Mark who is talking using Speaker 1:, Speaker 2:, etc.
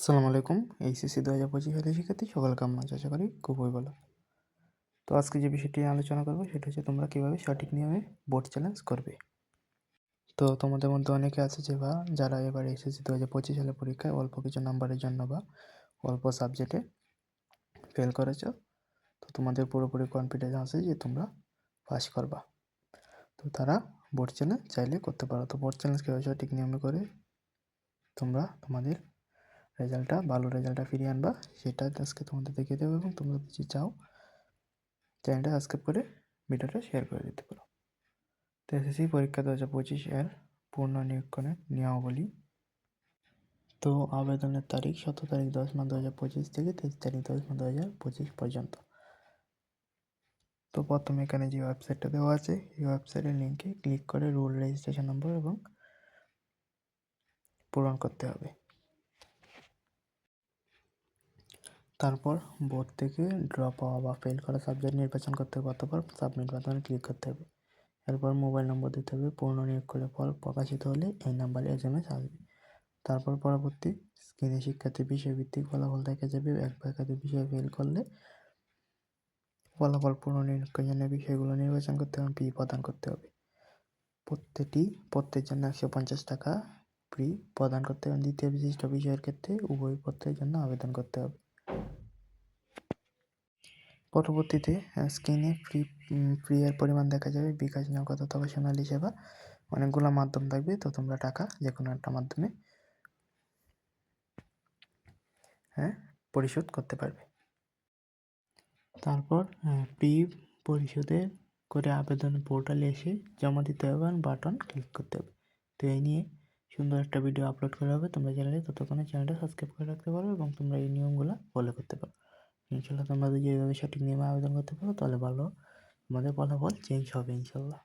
Speaker 1: আসসালামু আলাইকুম। এইচএসসি 2025 সালের শিক্ষার্থী সকল কেমন আছো? আশা করি খুবই ভালো। তো আজকে যে বিষয়টি নিয়ে আলোচনা করবো সেটা হচ্ছে তোমরা কীভাবে সঠিক নিয়মে বোর্ড চ্যালেঞ্জ করবে। তো তোমাদের মধ্যে অনেকে আছে যারা এবার এইচএসসি 2025 সালের পরীক্ষায় অল্প কিছু নাম্বারের জন্য বা অল্প সাবজেক্টে ফেল করেছো। তো তোমাদের পুরোপুরি কনফিডেন্স আছে যে তোমরা পাস করবা। তো তারা বোর্ড চ্যালেঞ্জ চাইলে করতে পারো। তো বোর্ড চ্যালেঞ্জ কীভাবে সঠিক নিয়মে করে তোমরা তোমাদের ভালো রেজাল্টটা ফিরিয়ে আনবা সেটা আজকে তোমাদের দেখিয়ে দেবো, এবং তোমরা যদি চাও চ্যানেলটা সাবস্ক্রাইব করে ভিডিওটা শেয়ার করে দিতে পারো। তো এসএসসি পরীক্ষা 2025 এর পূর্ণ নিরীক্ষণের নিয়মাবলী। তো আবেদনের তারিখ 17 তারিখ 10/9/2025 থেকে 23 তারিখ 10/9/2025 পর্যন্ত। তো প্রথমে এখানে যে ওয়েবসাইটটা দেওয়া আছে এই ওয়েবসাইটের লিঙ্কে ক্লিক করে রুল রেজিস্ট্রেশন নম্বর এবং পূরণ করতে হবে। তারপর বোর্ড থেকে ড্রপ হওয়া বা ফেল করা সাবজেক্ট নির্বাচন করতে হবে, অতঃপর সাবমিট বাটনে ক্লিক করতে হবে। এরপর মোবাইল নম্বর দিতে হবে। পূর্ণ নিরীক্ষণের ফল প্রকাশিত হলে এই নাম্বারে SMS আসবে। তারপর পরবর্তী স্ক্রিনে শিক্ষার্থীর বিষয়ভিত্তিক ফলাফল দেখা যাবে। এক বা একাধিক বিষয়ে ফেল করলে ফলাফল পূর্ণ নিরীক্ষণের বিষয়গুলো নির্বাচন করতে হবে, ফি প্রদান করতে হবে। পত্রের জন্য 150 টাকা ফি প্রদান করতে হবে। দ্বিতীয় বিশিষ্ট বিষয়ের ক্ষেত্রে উভয় পত্রের জন্য আবেদন করতে হবে। পরবর্তীতে স্ক্রিনে ফি এর পরিমাণ দেখা যাবে। বিকাশ, নগদ অথবা সোনালী সেবা, অনেকগুলো মাধ্যম থাকবে। তো তোমরা টাকা যে কোনো একটা মাধ্যমে পরিশোধ করতে পারবে। তারপর ফি পরিশোধের করে আবেদন পোর্টালে এসে জমা দিতে হবে এবং বাটন ক্লিক করতে হবে। তো এই নিয়ে সুন্দর একটা ভিডিও আপলোড করা হবে। তোমরা চাইলে ততক্ষণে চ্যানেলটা সাবস্ক্রাইব করে রাখতে পারো এবং তোমরা এই নিয়মগুলো ফলো করতে পারো। ইনশাল্লাহ তোমরা যদি এইভাবে সঠিক নিয়মে আবেদন করতে পারো তাহলে ভালো তোমাদের ফলাফল চেঞ্জ হবে ইনশাল্লাহ।